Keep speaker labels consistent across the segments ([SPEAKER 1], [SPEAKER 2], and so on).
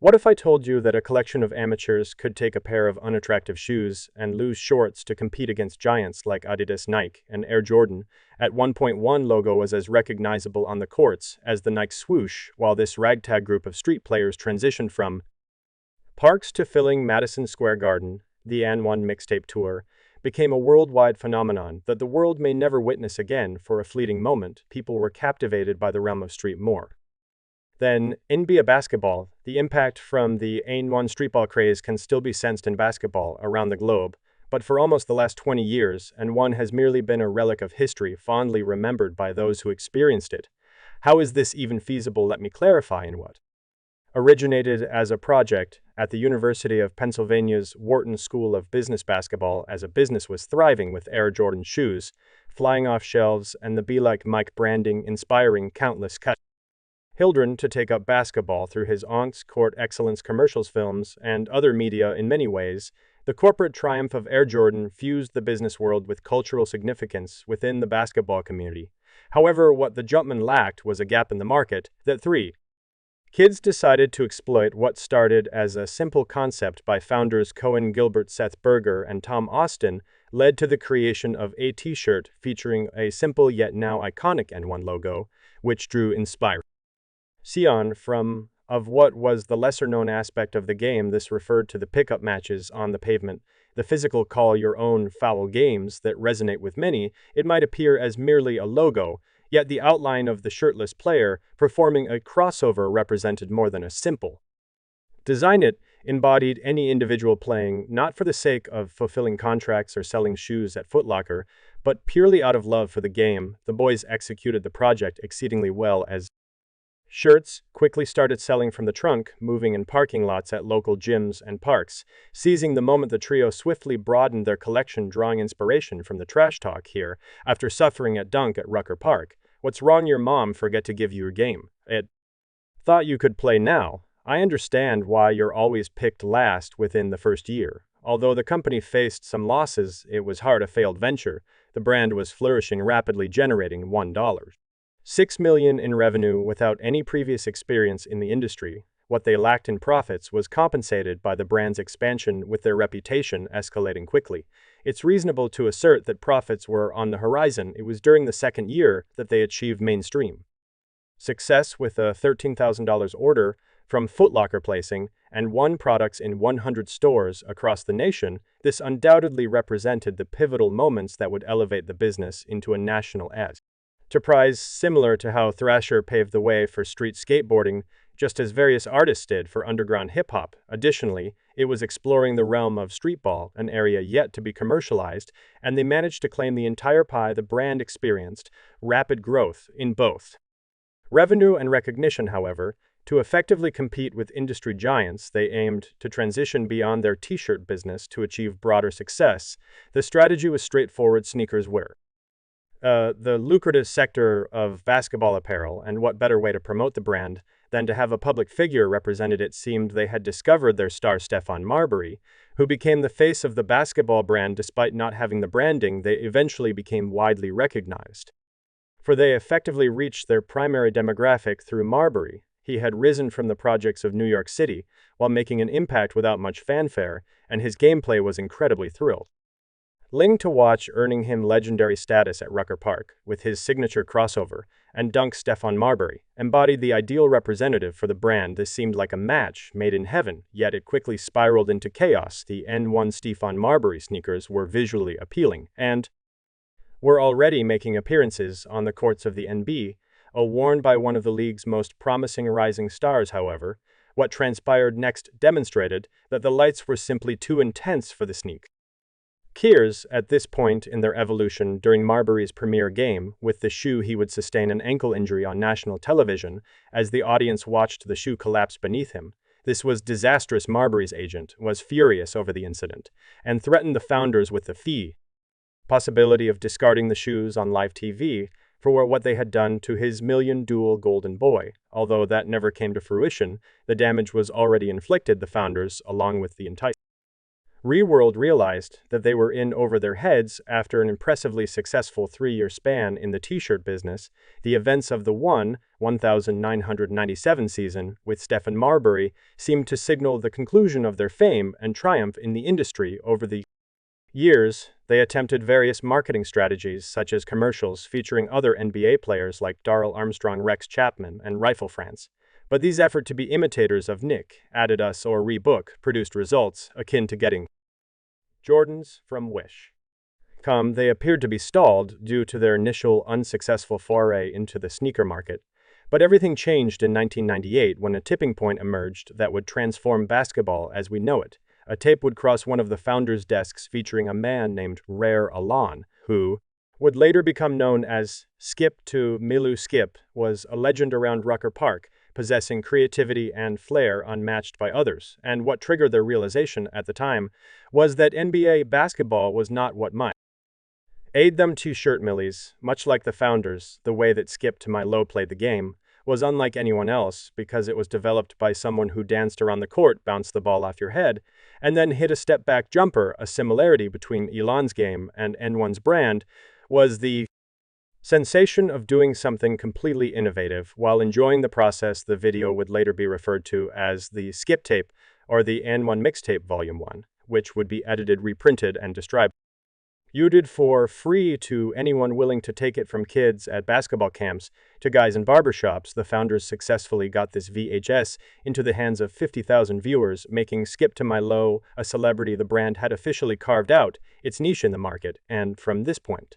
[SPEAKER 1] What if I told you that a collection of amateurs could take a pair of unattractive shoes and loose shorts to compete against giants like Adidas, Nike, and Air Jordan? At one point, one logo was as recognizable on the courts as the Nike swoosh, while this ragtag group of street players transitioned from parks to filling Madison Square Garden. The AND1 mixtape tour became a worldwide phenomenon that the world may never witness again. For a fleeting moment, people were captivated by the realm of street more than NBA basketball. The impact from the AND1 streetball craze can still be sensed in basketball around the globe, but for almost the last 20 years, AND1 has merely been a relic of history fondly remembered by those who experienced it. How is this even feasible? Let me clarify. In what originated as a project at the University of Pennsylvania's Wharton School of Business, basketball as a business was thriving, with Air Jordan shoes flying off shelves and the Be Like Mike branding inspiring countless children to take up basketball through his on-court excellence commercials, films, and other media. In many ways, the corporate triumph of Air Jordan fused the business world with cultural significance within the basketball community. However, what the Jumpman lacked was a gap in the market that three kids decided to exploit. What started as a simple concept by founders Cohen Gilbert, Seth Berger, and Tom Austin led to the creation of a t-shirt featuring a simple yet now iconic AND1 logo, which drew inspiration from of what was the lesser-known aspect of the game. This referred to the pickup matches on the pavement, the physical call-your-own foul games that resonate with many. It might appear as merely a logo, yet the outline of the shirtless player performing a crossover represented more than a simple design. It embodied any individual playing not for the sake of fulfilling contracts or selling shoes at Foot Locker, but purely out of love for the game. The boys executed the project exceedingly well, as shirts quickly started selling from the trunk, moving in parking lots at local gyms and parks. Seizing the moment, the trio swiftly broadened their collection, drawing inspiration from the trash talk here after suffering at dunk at Rucker Park. What's wrong? Your mom forget to give you your game. It thought you could play now. I understand why you're always picked last within the first year. Although the company faced some losses, it was hard a failed venture. The brand was flourishing rapidly, generating $1.6 million in revenue without any previous experience in the industry. What they lacked in profits was compensated by the brand's expansion, with their reputation escalating quickly. It's reasonable to assert that profits were on the horizon. It was during the second year that they achieved mainstream success, with a $13,000 order from Foot Locker placing AND1 products in 100 stores across the nation. This undoubtedly represented the pivotal moments that would elevate the business into a national enterprise, similar to how Thrasher paved the way for street skateboarding, just as various artists did for underground hip-hop. Additionally, it was exploring the realm of streetball, an area yet to be commercialized, and they managed to claim the entire pie. The brand experienced rapid growth in both revenue and recognition. However, to effectively compete with industry giants, they aimed to transition beyond their t-shirt business to achieve broader success. The strategy was straightforward. Sneakers were the lucrative sector of basketball apparel, and what better way to promote the brand than to have a public figure represented? It seemed they had discovered their star, Stephon Marbury, who became the face of the basketball brand. Despite not having the branding, they eventually became widely recognized, for they effectively reached their primary demographic through Marbury. He had risen from the projects of New York City while making an impact without much fanfare, and his gameplay was incredibly thrilling to watch, earning him legendary status at Rucker Park. With his signature crossover and dunk, Stephon Marbury embodied the ideal representative for the brand. This seemed like a match made in heaven, yet it quickly spiraled into chaos. The AND1 Stephon Marbury sneakers were visually appealing and were already making appearances on the courts of the NBA, worn by one of the league's most promising rising stars. However, what transpired next demonstrated that the lights were simply too intense for the sneakers at this point in their evolution. During Marbury's premier game with the shoe, he would sustain an ankle injury on national television as the audience watched the shoe collapse beneath him. This was disastrous. Marbury's agent was furious over the incident and threatened the founders with the possibility of discarding the shoes on live TV for what they had done to his million-dual golden boy. Although that never came to fruition, the damage was already inflicted. The founders, along with the entire Reworld realized that they were in over their heads after an impressively successful 3-year span in the t-shirt business. The events of the 1997 season with Stephen Marbury seemed to signal the conclusion of their fame and triumph in the industry. Over the years, they attempted various marketing strategies such as commercials featuring other NBA players like Darrell Armstrong, Rex Chapman, and Rifle France. But these efforts to be imitators of Nike, Adidas, or Reebok produced results akin to getting Jordans from Wish. They appeared to be stalled due to their initial unsuccessful foray into the sneaker market. But everything changed in 1998 when a tipping point emerged that would transform basketball as we know it. A tape would cross one of the founders' desks featuring a man named Rare Alon, who would later become known as Skip to Milu. Skip was a legend around Rucker Park, possessing creativity and flair unmatched by others, and what triggered their realization at the time was that NBA basketball was not what might aid them. T-shirt millies, much like the founders, the way that Skip to Milo played the game was unlike anyone else because it was developed by someone who danced around the court, bounced the ball off your head, and then hit a step-back jumper. A similarity between Elon's game and AND1's brand was the sensation of doing something completely innovative while enjoying the process. The video would later be referred to as the skip tape or the AND1 mixtape Volume 1, which would be edited, reprinted, and distributed for free to anyone willing to take it, from kids at basketball camps to guys in barbershops. The founders successfully got this VHS into the hands of 50,000 viewers, making Skip to Milo a celebrity. The brand had officially carved out its niche in the market, and from this point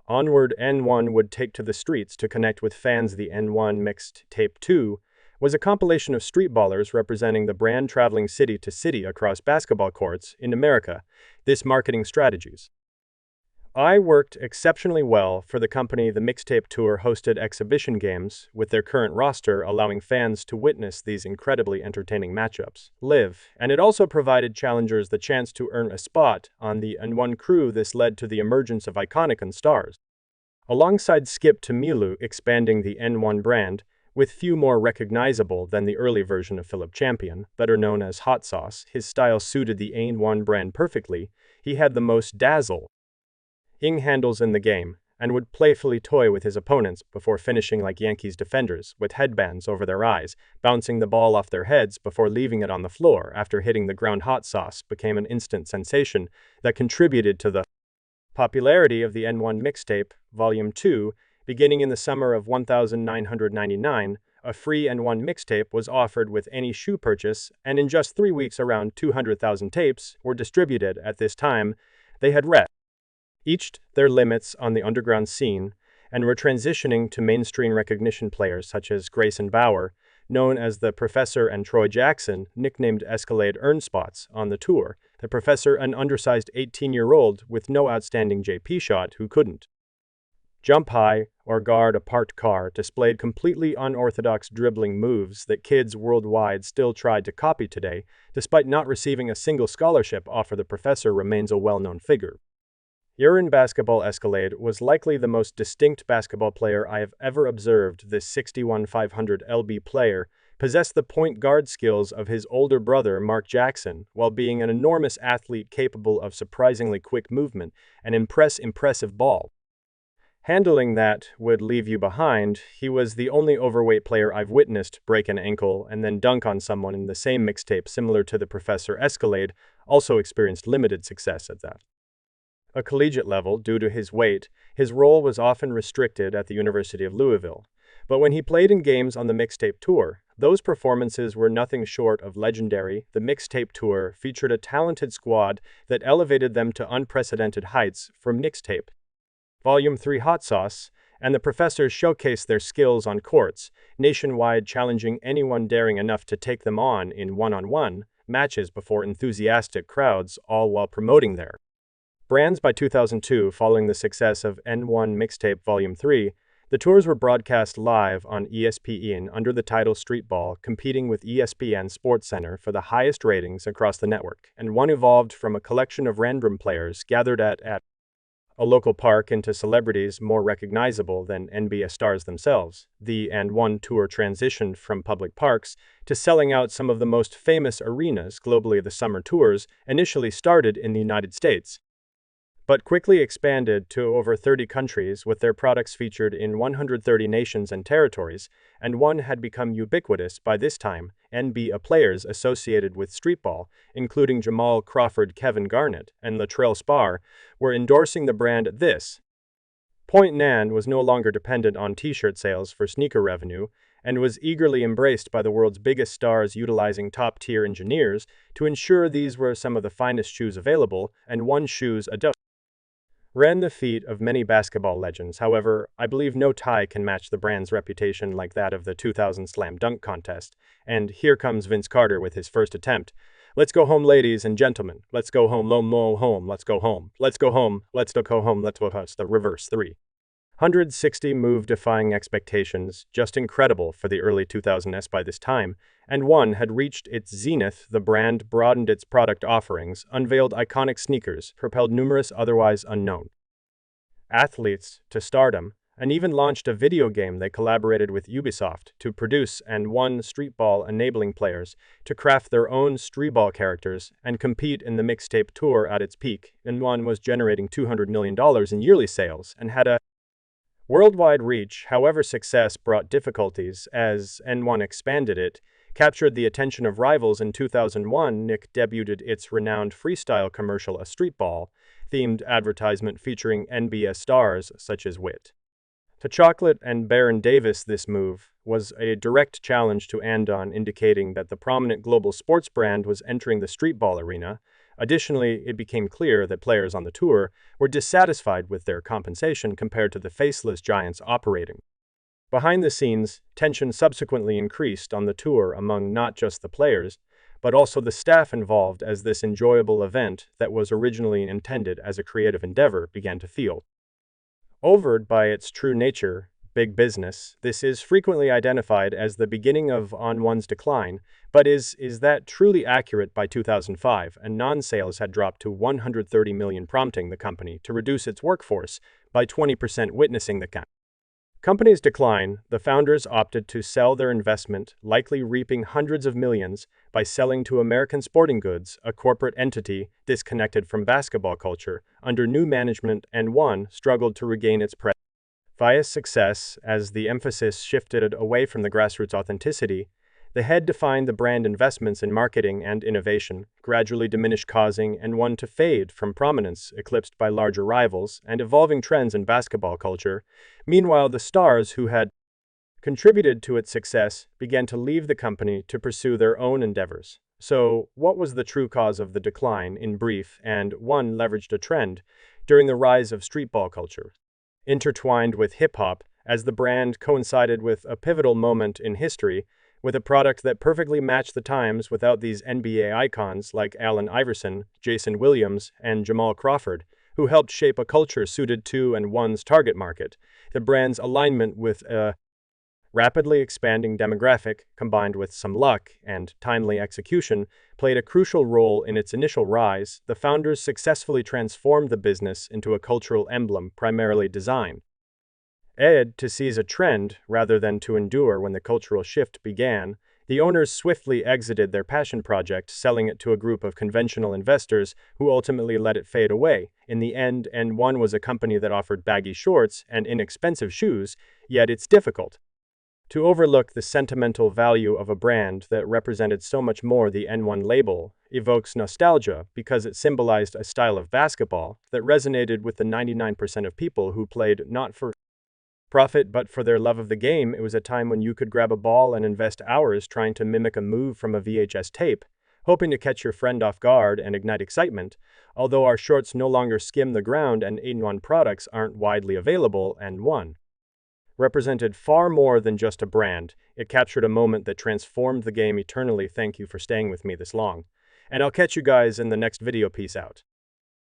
[SPEAKER 1] onward, AND1 would take to the streets to connect with fans. The AND1 Mixtape 2 was a compilation of street ballers representing the brand traveling city to city across basketball courts in America. This marketing strategies worked exceptionally well for the company. The Mixtape Tour hosted exhibition games with their current roster, allowing fans to witness these incredibly entertaining matchups live, and it also provided challengers the chance to earn a spot on the AND1 crew. This led to the emergence of iconic stars alongside Skip to Milu, expanding the AND1 brand, with few more recognizable than the early version of Philip Champion, better known as Hot Sauce. His style suited the AND1 brand perfectly. He had the most dazzling handles in the game, and would playfully toy with his opponents before finishing like Yankees defenders, with headbands over their eyes, bouncing the ball off their heads before leaving it on the floor after hitting the ground. Hot Sauce became an instant sensation that contributed to the popularity of the AND1 Mixtape Volume 2. Beginning in the summer of 1999, a free AND1 mixtape was offered with any shoe purchase, and in just 3 weeks around 200,000 tapes were distributed. At this time, they had reached their limits on the underground scene and were transitioning to mainstream recognition. Players such as Grayson Bauer, known as the Professor, and Troy Jackson, nicknamed Escalade, earned spots on the tour. The Professor, an undersized 18-year-old with no outstanding JP shot who couldn't jump high or guard a parked car, displayed completely unorthodox dribbling moves that kids worldwide still tried to copy today. Despite not receiving a single scholarship offer, the Professor remains a well-known figure in basketball. Escalade was likely the most distinct basketball player I have ever observed. This 6'1", 500 lb player possessed the point guard skills of his older brother Mark Jackson, while being an enormous athlete capable of surprisingly quick movement and impressive ball handling that would leave you behind. He was the only overweight player I've witnessed break an ankle and then dunk on someone in the same mixtape. Similar to the Professor, Escalade also experienced limited success at a collegiate level due to his weight. His role was often restricted at the University of Louisville, but when he played in games on the Mixtape Tour, those performances were nothing short of legendary. The Mixtape Tour featured a talented squad that elevated them to unprecedented heights. From Mixtape Volume 3, Hot Sauce and the Professors showcased their skills on courts nationwide, challenging anyone daring enough to take them on in one-on-one matches before enthusiastic crowds, all while promoting their brands. By 2002, following the success of AND1 Mixtape Volume 3, the tours were broadcast live on ESPN under the title Street Ball, competing with ESPN SportsCenter for the highest ratings across the network, and one evolved from a collection of random players gathered at a local park into celebrities more recognizable than NBA stars themselves. The AND1 tour transitioned from public parks to selling out some of the most famous arenas globally. The summer tours initially started in the United States, but quickly expanded to over 30 countries with their products featured in 130 nations and territories, and one had become ubiquitous by this time. NBA players associated with streetball, including Jamal Crawford, Kevin Garnett, and Latrell Sprewell, were endorsing the brand at this point. NAND was no longer dependent on t-shirt sales for sneaker revenue, and was eagerly embraced by the world's biggest stars, utilizing top-tier engineers to ensure these were some of the finest shoes available. And one shoes a dozen ran the feet of many basketball legends. However, I believe no tie can match the brand's reputation like that of the 2000 Slam Dunk Contest. And here comes Vince Carter with his first attempt. Let's go home, ladies and gentlemen. Let's go home, home. Let's go home. Let's go home. Let's go home. Let's go home. The reverse 360 move defying expectations, just incredible for the early 2000s. By this time, AND1 had reached its zenith. The brand broadened its product offerings, unveiled iconic sneakers, propelled numerous otherwise unknown athletes to stardom, and even launched a video game. They collaborated with Ubisoft to produce AND1 streetball, enabling players to craft their own streetball characters and compete in the mixtape tour. At its peak, AND1 was generating $200 million in yearly sales and had a worldwide reach. However, success brought difficulties as AND1 expanded. It captured the attention of rivals. In 2001, Nike debuted its renowned freestyle commercial, a streetball-themed advertisement featuring NBA stars such as Witt to Chocolate and Baron Davis. This move was a direct challenge to AND1, indicating that the prominent global sports brand was entering the streetball arena. Additionally, it became clear that players on the tour were dissatisfied with their compensation compared to the faceless giants operating behind the scenes. Tension subsequently increased on the tour among not just the players, but also the staff involved, as this enjoyable event that was originally intended as a creative endeavor began to feel overed by its true nature, big business. This is frequently identified as the beginning of AND1's decline, but is that truly accurate? By 2005, and non-sales had dropped to 130 million, prompting the company to reduce its workforce by 20%. Witnessing the company's decline, the founders opted to sell their investment, likely reaping hundreds of millions by selling to American Sporting Goods, a corporate entity disconnected from basketball culture. Under new management, AND1 struggled to regain its previous success as the emphasis shifted away from the grassroots authenticity. The head defined the brand investments in marketing and innovation gradually diminished, causing AND1 to fade from prominence, eclipsed by larger rivals and evolving trends in basketball culture. Meanwhile, the stars who had contributed to its success began to leave the company to pursue their own endeavors. So, what was the true cause of the decline? In brief, AND1 leveraged a trend during the rise of streetball culture, intertwined with hip-hop, as the brand coincided with a pivotal moment in history, with a product that perfectly matched the times. Without these NBA icons like Allen Iverson, Jason Williams, and Jamal Crawford, who helped shape a culture suited to AND1's target market, the brand's alignment with a rapidly expanding demographic, combined with some luck and timely execution, played a crucial role in its initial rise. The founders successfully transformed the business into a cultural emblem, primarily designed to seize a trend rather than to endure. When the cultural shift began, the owners swiftly exited their passion project, selling it to a group of conventional investors who ultimately let it fade away. In the end, AND1 was a company that offered baggy shorts and inexpensive shoes, yet it's difficult to overlook the sentimental value of a brand that represented so much more. The AND1 label evokes nostalgia because it symbolized a style of basketball that resonated with the 99% of people who played not for profit but for their love of the game. It was a time when you could grab a ball and invest hours trying to mimic a move from a VHS tape, hoping to catch your friend off guard and ignite excitement. Although our shorts no longer skim the ground and AND1 products aren't widely available, AND1 represented far more than just a brand. It captured a moment that transformed the game eternally. Thank you for staying with me this long, and I'll catch you guys in the next video. Peace out.